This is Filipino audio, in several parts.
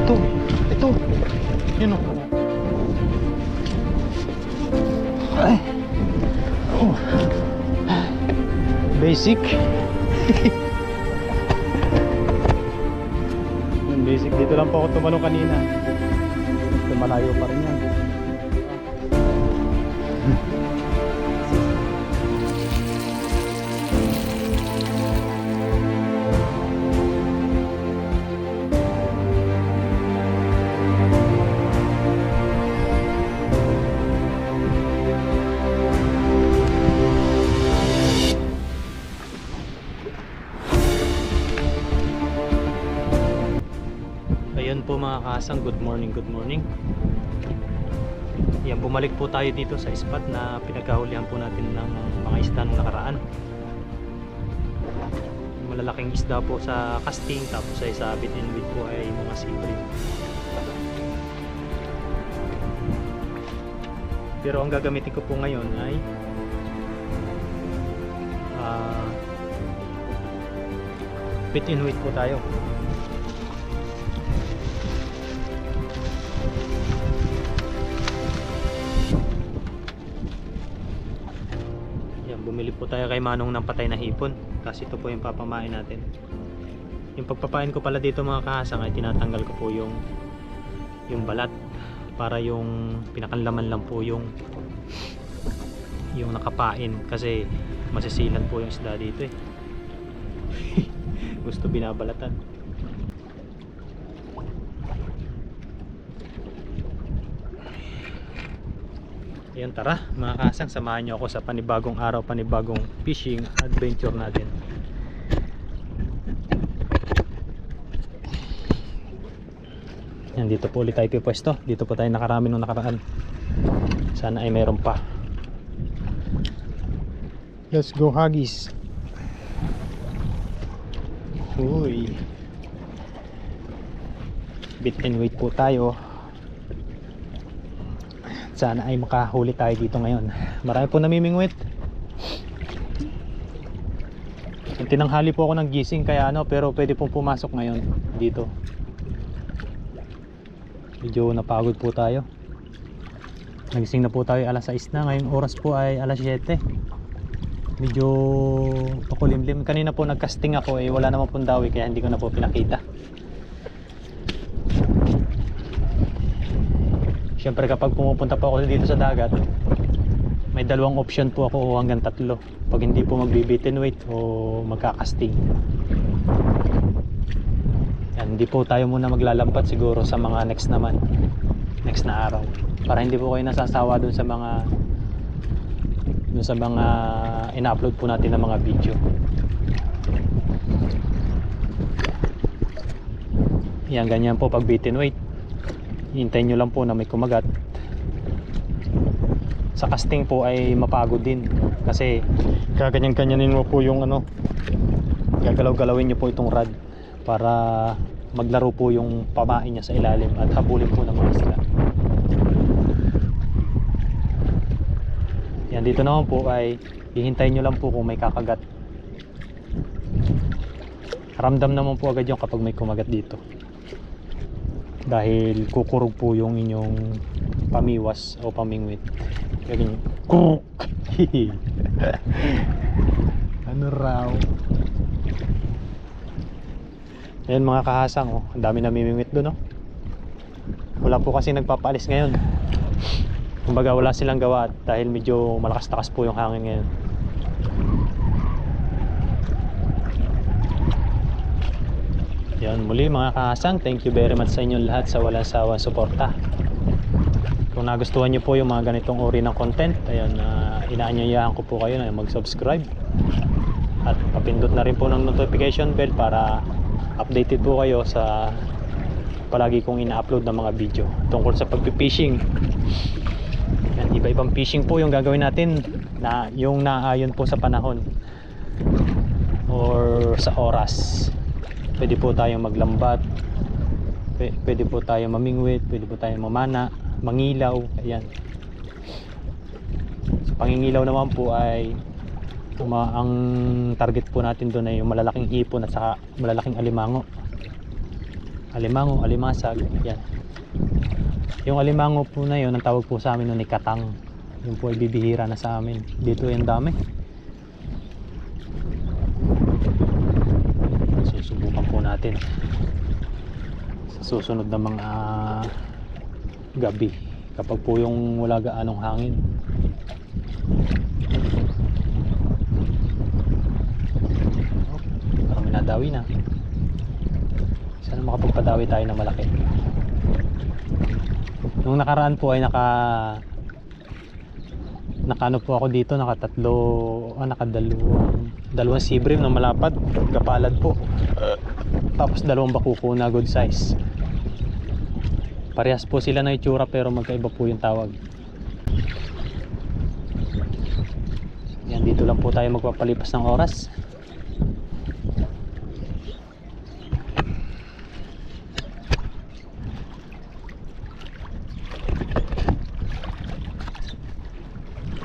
Ito. Yun o. Ay. Oh. Basic. Yung basic. Dito lang po ako tumalong kanina. Malayo pa rin yan. Ayun po mga kasang, good morning. Yan, bumalik po tayo dito sa spot na pinagkahulihan po natin ng mga isda nung nakaraan. Malalaking isda po sa casting, tapos ay sa bit and bit po ay mga siprit. Pero ang gagamitin ko po ngayon ay bit and weight po tayo. Bumili po tayo kay Manong ng patay na hipon kasi ito po yung papamain natin. Yung pagpapain ko pala dito mga kahasang ay tinatanggal ko po yung balat para yung pinakanlaman lang po yung nakapain kasi masisilan po yung isda dito eh. Gusto binabalatan. Ayan, tara mga kasang, samahan nyo ako sa panibagong araw, panibagong fishing adventure natin. Yan, dito po ulit tayo pipwesto. Dito po tayo nakarami nung nakaraan. Sana ay mayroon pa. Let's go Huggies. Uy, bit and weight po tayo. Sana ay makahuli tayo dito ngayon. Marami po namimingwit. Tinanghali po ako ng gising kaya pero pwede pong pumasok ngayon dito. Medyo napagod po tayo. Nagising na po tayo alas 6 na. Ngayong oras po ay alas 7. Medyo pakulimlim. Kanina po nagcasting ako wala naman pong dawi kaya hindi ko na po pinakita. Siyempre kapag pumupunta po ako dito sa dagat, may dalawang option po ako o hanggang 3 pag hindi po magbibit and weight o magkakasting. Yan, hindi po tayo muna maglalampat siguro sa mga next na araw para hindi po kayo nasasawa dun sa mga ina-upload po natin ng mga video. Yan, ganyan po pag bit and weight. Hintayin nyo lang po na may kumagat. Sa casting po ay mapagod din kasi gaganyan-ganyanin mo po yung gagalaw-galawin nyo po itong rod para maglaro po yung pamain niya sa ilalim at habulin po ng mga isla. Yan, dito naman po ay hihintayin nyo lang po kung may kakagat. Ramdam naman po agad yung kapag may kumagat dito. Dahil kukurog po yung inyong pamiwas o pamingwit. Ganyan. Kuruk! Ano raw? Ayan mga kahasang, ang dami namimingwit doon. Wala po kasi nagpapaalis ngayon. Kumbaga wala silang gawa dahil medyo malakas-takas po yung hangin ngayon. Yan, muli mga kahasang, thank you very much sa inyo lahat sa walang sawang suporta. Kung nagustuhan nyo po yung mga ganitong uri ng content, ayan, inaanyayahan ko po kayo na mag-subscribe at papindot na rin po ng notification bell para updated po kayo sa palagi kong ina-upload ng mga video tungkol sa pagpipishing. Yan, iba-ibang fishing po yung gagawin natin na yung naayon po sa panahon or sa oras. Pwede po tayong maglambat, pwede po tayong mamingwit, pwede po tayong mamana, mangilaw. Ayan. Sa pangingilaw naman po ay ang target po natin doon ay yung malalaking hipon at saka malalaking alimango. alimango, alimasag, yan. Yung alimango po na yun, ang tawag po sa amin nun ni katang. Yung po ay bibihira na sa amin. Dito yung dami. Susubukan po natin sa susunod na mga gabi, kapag po yung wala gaanong hangin. Parang minadawi na. Sana makapagpadawi tayo na malaki. Nung nakaraan po ay nakano po ako dito, nakadalawang sibrim na malapad, kapalad po. Tapos dalawang bakuko na good size. Parehas po sila na itsura pero magkaiba po yung tawag. Yan, dito lang po tayo magpapalipas ng oras.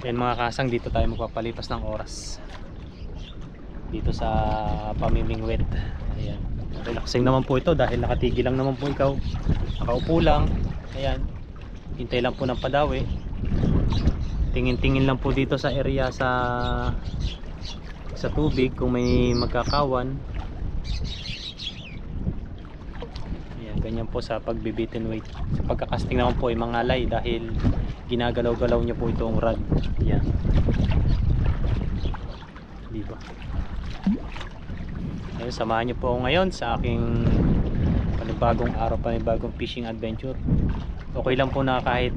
Yan mga kasang, dito tayo magpapalipas ng oras dito sa Pamimingwit. Ayan, relaxing naman po ito dahil nakatigil lang naman po ikaw, nakaupo lang. Ayan, hintay lang po ng padawi, tingin-tingin lang po dito sa area sa tubig kung may magkakawan. Ayan, ganyan po sa pagbibitin weight. Sa pagkakasting naman po ay mangalay dahil ginagalaw-galaw niya po itong rod. Yan, diba? Ayun, samahan niyo po ako ngayon sa aking panibagong araw, panibagong fishing adventure. Okay lang po na kahit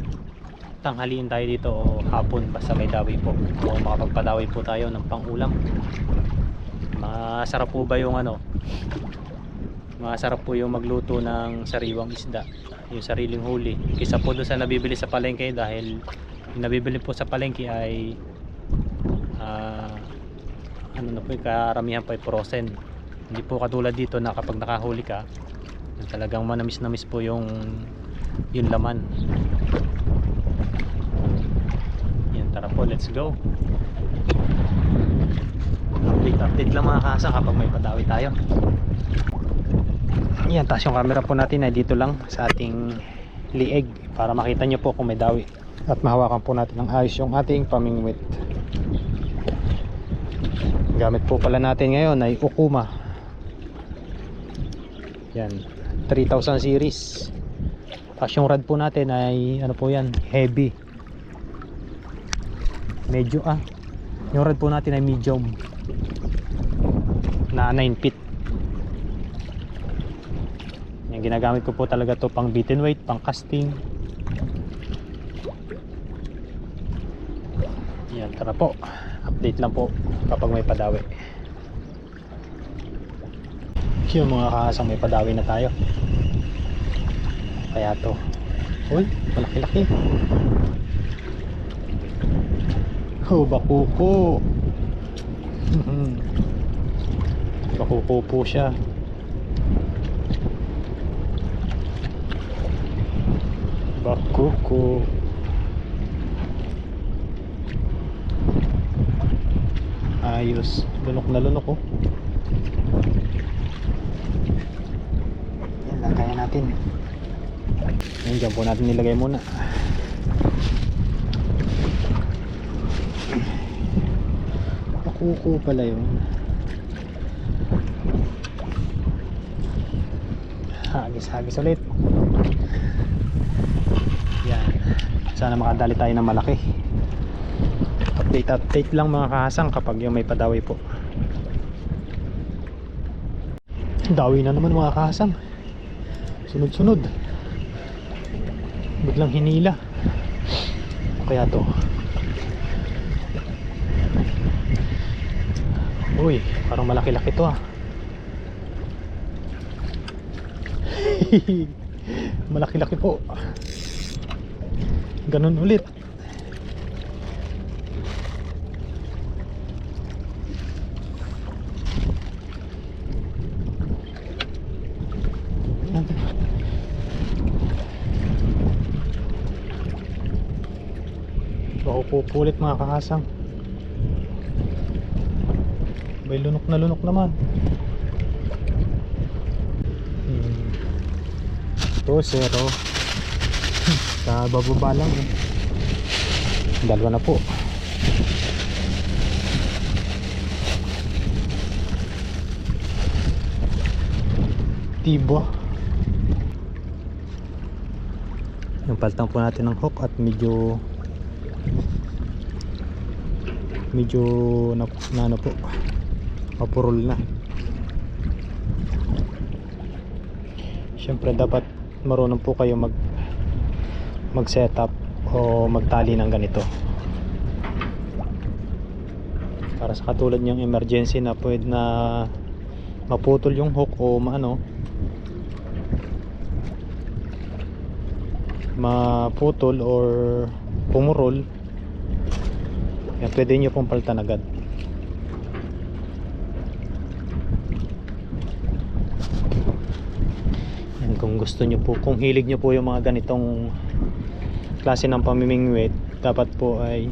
tanghaliin tayo dito o hapon, basta may dawi po o makapagpadawi po tayo ng pangulam. Masarap po ba yung masarap po yung magluto ng sariwang isda, yung sariling huli, kaysa po doon sa nabibili sa palengke, dahil yung nabibili po sa palengke ay karamihan pa ay frozen. Hindi po katulad dito na kapag nakahuli ka, talagang manamis-namis po yung laman. Yan, tara po, let's go. Update lang mga kasang kapag may padawi tayo. Yan, taas yung camera po natin ay dito lang sa ating lieg para makita nyo po kung may dawi at mahawakan po natin ng ayos yung ating pamingwit. Gamit po pala natin ngayon ay Okuma. Yan, 3000 series. Tapos yung rod po natin ay po yan, heavy. Medyo yung rod po natin ay medium na 9 feet. Yan, ginagamit ko po talaga to pang beaten weight, pang casting. Yan, tara po, update lang po kapag may padawi. Yung mga kasang, may padawi na tayo. Kaya to, uy, malaki-laki. Oh, bakuko. Bakuko po siya. Bakuko. Ayos, lunok na lunok oh. Yan lang, kaya natin. Yan, dyan po natin nilagay muna. Bakuko pala yun. Hagis ulit. Yan, sana makadali tayo ng malaki. Update lang mga kahasang kapag yung may padawi po. Dawi na naman mga kahasang, sunod-sunod, biglang hinila. Kaya to, uy, parang malaki-laki to malaki-laki po. Ganun ulit. Pupulit mga kahasang. May lunok na lunok naman. 2-0. Sa bababa lang eh. Dalawa na po. Tibo. Yung paltang po natin ng hook at medyo na ano po, mapurol na. Siyempre dapat marunong po kayo mag setup o magtali ng ganito para sa katulad niyang emergency na pwede na maputol yung hook o maputol or pumurol. Yan, pwede nyo pong palitan agad. Yan, kung gusto nyo po, kung hilig nyo po yung mga ganitong klase ng pamimingwit, dapat po ay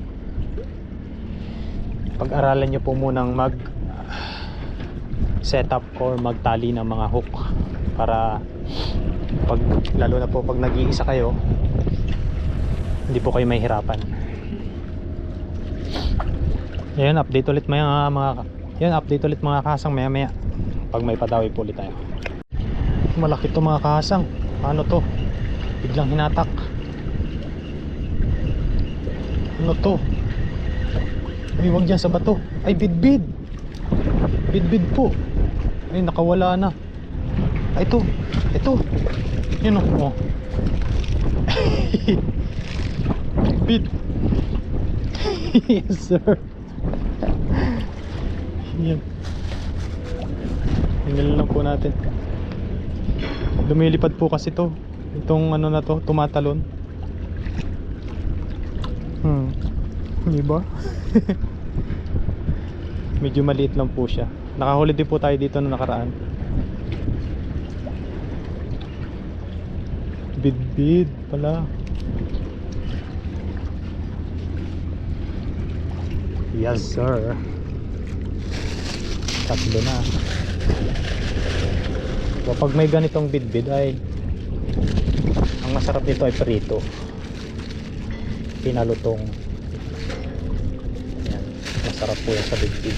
pag-aralan nyo po munang mag setup or magtali ng mga hook para lalo na po pag nag-iisa kayo, hindi po kayo mahihirapan. Ayun, update ulit update ulit mga kasang maya pag may padawi po ulit tayo. Malaki to mga kasang. Ano to? Biglang hinatak. Ano to? Ay, wag dyan sa bato. Ay, bidbid po. Ay, nakawala na. Ay, ito yun o. Bid. Yes sir. Yan, tingnan lang po natin. Lumilipad po kasi itong ano na to, tumatalon. Diba? Medyo maliit lang po siya. Nakahuli din po tayo dito na nakaraan. Bid pala. Yes sir. Tatlo na. Kapag may ganitong bidbid ay ang masarap nito ay prito, pinalutong. Yan, masarap po yan sa bidbid.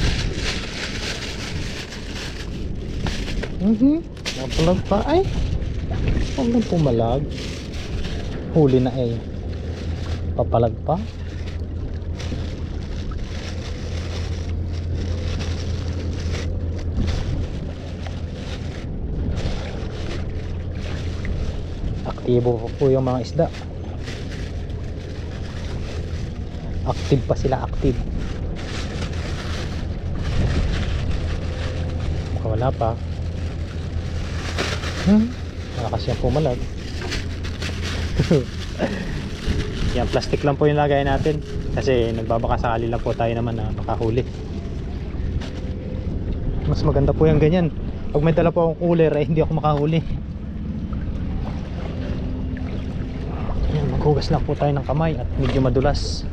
Napalag pa ay. Huwag nang pumalag. Huli na eh. Papalag pa. Aktibo po yung mga isda. Active pa sila, active. Wala pa. Malakas yung pumalag. Yan, plastic lang po yung lagay natin kasi nagbabaka sakali lang po tayo naman na makahuli. Mas maganda po yung ganyan. Pag may dala po akong cooler ay hindi ako makahuli. Yan, maghugas lang po tayo ng kamay at medyo madulas.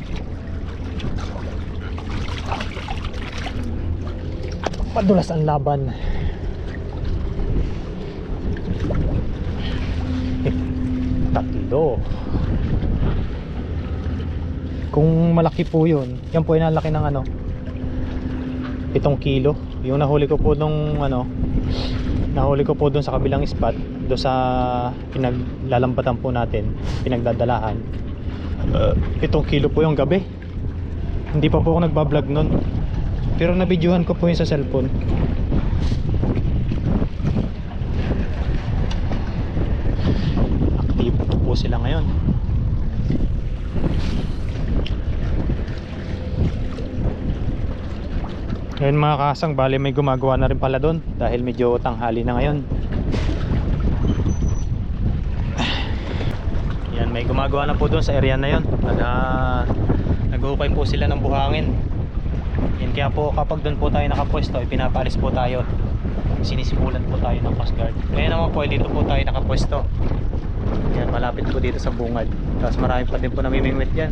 Madulas ang laban. Tatlo. Kung malaki po yun, yan po ay nalaki ng 7 kilo. Yung nahuli ko po nahuli ko po dun sa kabilang spot, doon sa pinaglalambatan po natin, pinagdadalahan. 7 kilo po yung gabi. Hindi pa po ako nagbablog nun, pero nabidyohan ko po yun sa cellphone. Active po sila ngayon. Ngayon mga kasang, bali may gumagawa na rin pala doon dahil medyo tanghali na ngayon. Yan, may gumagawa na po doon sa area na yon. Nag-uukay po sila ng buhangin. Yan, kaya po kapag doon po tayo nakapwesto, pinapaalis po tayo. Sinisimulan po tayo ng Coast Guard. Ngayon naman po, dito po tayo nakapwesto. Yan, malapit po dito sa bungad. Tapos marami pa din po namimingwit dyan.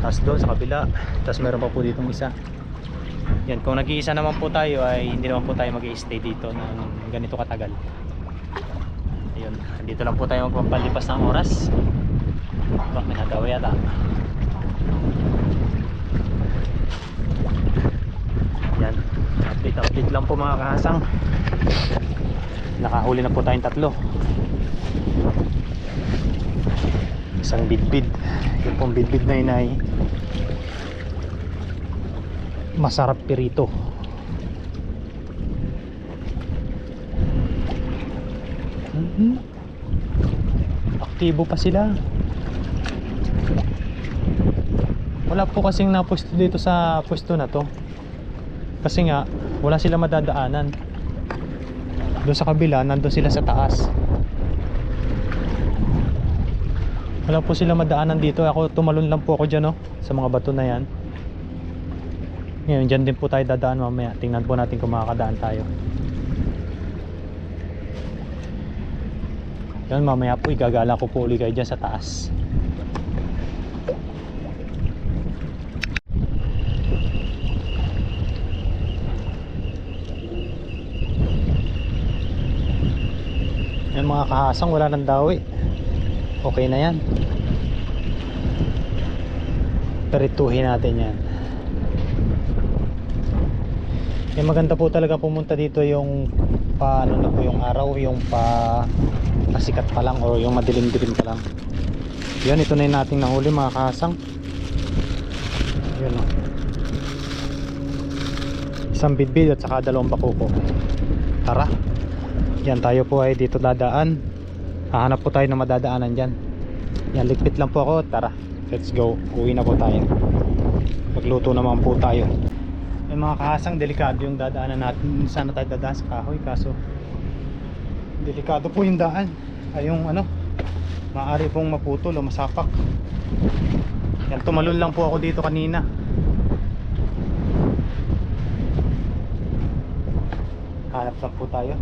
Tapos doon sa kabila. Tapos meron pa po ditong isa. Yan, kung nag-iisa naman po tayo ay hindi naman po tayo mag-i-stay dito ng ganito katagal. Ayun. Ayun, dito lang po tayo magpapalipas ng oras. Bak, may nagawa yata. Yan, update lang po mga kahasang. Nakahuli na po tayong 3. Isang bidbid. Yung pong bidbid na yun ay masarap pirito. Aktibo pa sila. Wala po kasing napwesto dito sa pwesto na to, kasi nga wala sila madadaanan. Doon sa kabila, nandun sila sa taas. Wala po sila madaanan dito. Ako tumalon lang po ako dyan, no, sa mga bato na yan. Ngayon dyan din po tayo dadaan mamaya. Tingnan po natin kung makakadaan tayo. Yan, mamaya po igagala ko po ulit kayo dyan sa taas. Yan mga kahasang, wala nang dawi. Okay na yan. Perituhin natin yan. Yung maganda po talaga pumunta dito yung paano na po yung araw, yung pasikat pa lang o yung madilim-dilim pa lang. Yan, ito na yung nating nahuli mga kahasang. Yun o. Isang bidbid at saka 2 bakuko. Tara. Yan, tayo po ay dito dadaan. Hahanap po tayo ng madadaanan dyan. Yan, ligpit lang po ako. Tara, let's go. Uwi na po tayo. Magluto naman po tayo. Yung mga kahasang, delikado yung dadaanan natin. Sana tayo dadaan sa kahoy, kaso delikado po yung daan. Ay yung ano, maaari pong maputol o masapak. Yan, tumalon lang po ako dito kanina. Hanap lang po tayo.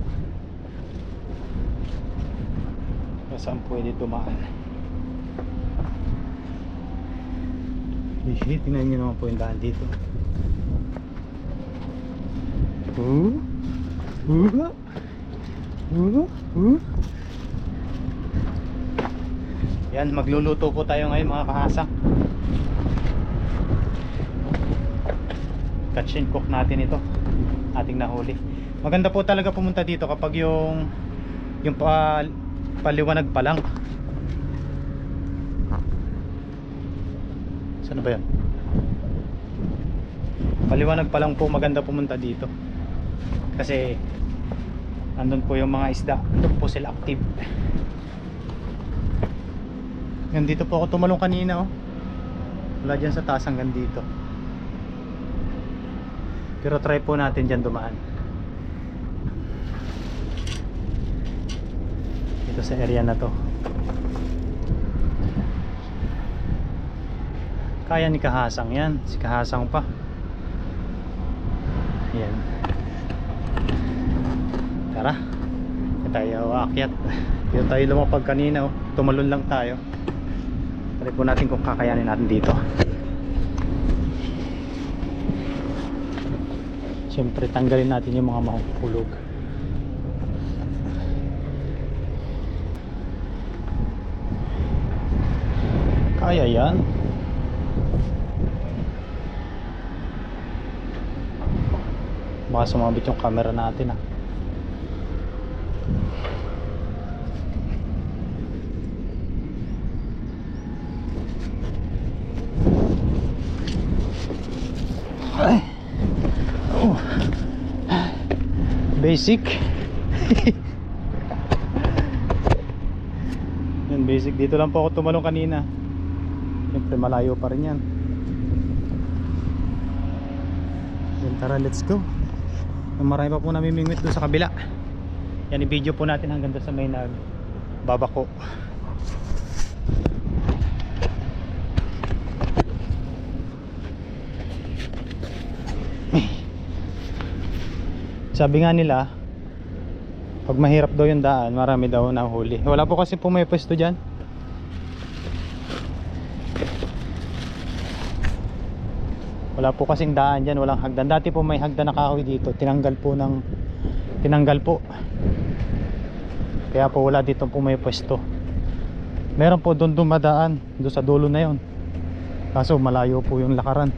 Saan pwede tumaan. Tingnan nyo naman po yung daan dito. Yan, magluluto po tayo ngayon mga kahasang. Catch and cook natin ito, ating nahuli. Maganda po talaga pumunta dito kapag yung paliwanag pa lang. Saan ba yan? Paliwanag pa lang po maganda pumunta dito, kasi andun po yung mga isda, doon po sila active. Yan, dito po ako tumalong kanina, oh. Wala dyan sa taas hanggang dito, pero try po natin dyan dumaan dito sa area na to. Kaya ni kahasang yan, si kahasang pa. Yan, tara, tayo aakyat. Dito tayo lumapag kanina, oh. Tumalon lang tayo. Try po natin kung kakayanin natin dito. Siyempre tanggalin natin yung mga mahuhulog. Kaya yan. Baka sumabit yung camera natin, ah. Ay. Oh. Basic. Yan, basic. Dito lang po ako tumalong kanina. Siyempre malayo pa rin yan. Yan, tara, let's go. Marami pa po namimingwit doon sa kabila. Yan, i-video po natin hanggang doon sa may nagbabako. Sabi nga nila, pag mahirap daw yung daan, marami daw nahuli. Wala po kasi po may pwesto dyan. Wala po kasing daan dyan, walang hagdan. Dati po may hagdan na kahoy dito, tinanggal po. Kaya po wala dito po may pwesto. Meron po doon dumadaan, doon sa dulo na yon. Kaso malayo po yung lakaran.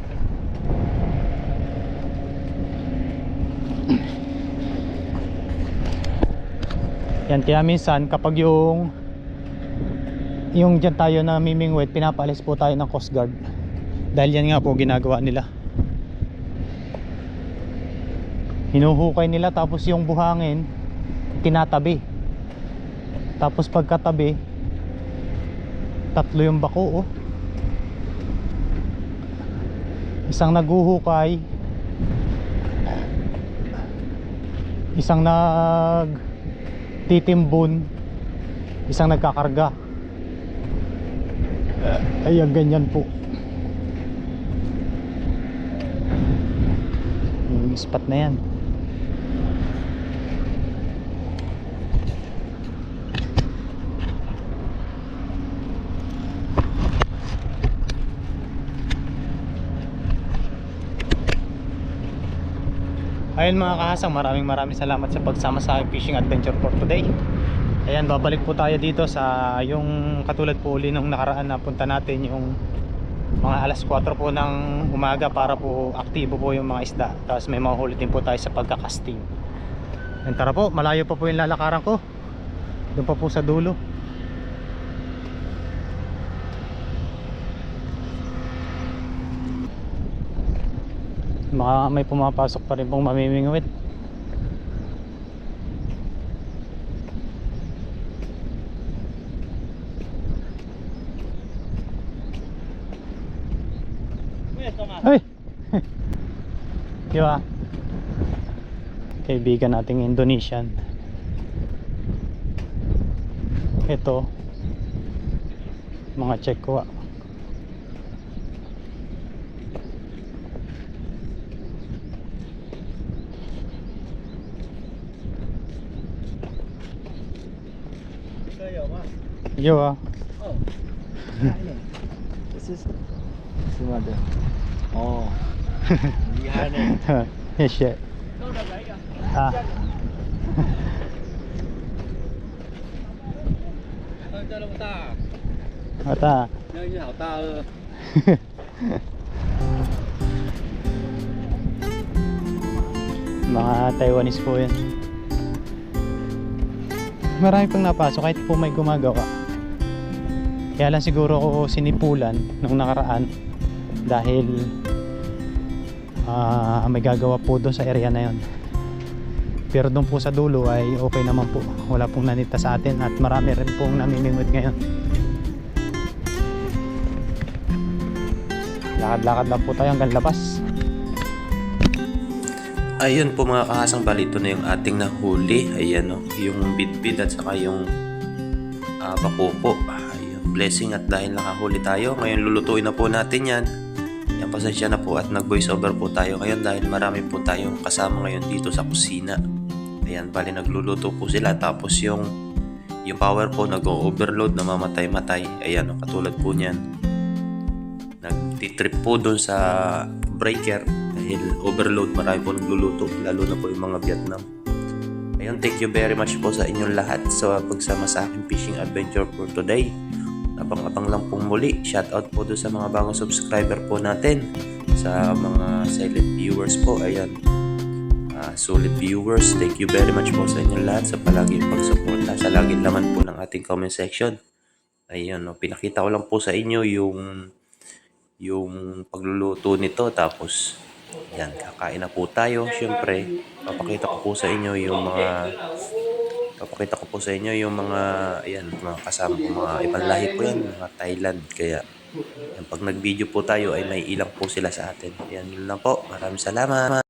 Yan, kaya minsan kapag yung dyan tayo na mimingwit, pinapaalis po tayo ng Coast Guard. Dahil yan nga po ginagawa nila. Hinuhukay nila tapos yung buhangin tinatabi. Tapos pagkatabi, tatlo yung bako, oh. Isang naghuhukay, isang nagtitimbun, isang nagkakarga. Ayan, ganyan po yung spot na yan. Ayun mga kahasang, maraming salamat sa pagsama sa aking fishing adventure for today. Ayan, babalik po tayo dito sa yung katulad po uli nung nakaraan na punta natin, yung mga alas 4 po ng umaga para po aktibo po yung mga isda. Tapos may mahuli din po tayo sa pagkakasting. And tara po, malayo pa po yung lalakaran ko. Doon pa po sa dulo. May pumapasok pa rin pong mamimingwit. Ay! Diba? Kaibigan nating Indonesian. Ito mga Chekwa. Yo ah. Oh. This is mother. Oh. Yes, shit. Ah. Mata. Mga Taiwanese po yan. Marami pang napasok kahit po may gumagawa. Kaya lang siguro ako sinipulan nung nakaraan dahil may gagawa po doon sa area na yon. Pero doon po sa dulo ay okay naman po, wala pong nanita sa atin at marami rin pong namimingwit ngayon. Lakad-lakad lang po tayo hanggang labas. Ayun po mga kahasang, bali ito na yung ating nahuli. Ayan o, yung bidbid at saka yung bakuko. Ayun, blessing at dahil nakahuli tayo. Ngayon lulutuin na po natin yan. Yan, pasensya na po at nag voice over po tayo ngayon dahil marami po tayong kasama ngayon dito sa kusina. Ayan, bali nagluluto po sila tapos yung power po nag-overload, namamatay-matay. Ayan o, katulad po niyan. Nagtitrip po dun sa breaker dahil overload, marami po nagluluto, lalo na po yung mga Vietnam. Ayun, thank you very much po sa inyong lahat sa pagsama sa aking fishing adventure for today. Abang-abang lang pong muli. Shoutout po doon sa mga bagong subscriber po natin, sa mga silent viewers po. Ayan, solid viewers, thank you very much po sa inyong lahat sa palaging pagsuporta, sa laging laman po ng ating comment section. Ayun, no, pinakita ko lang po sa inyo yung pagluluto nito, tapos yan, kakain na po tayo. Syempre, papakita ko po sa inyo yung mga ayan, mga kasama ko, mga ibang lahi po yan, mga Thailand. Kaya yan, pag nag-video po tayo ay may ilang po sila sa atin. Yan, yun lang po. Maraming salamat.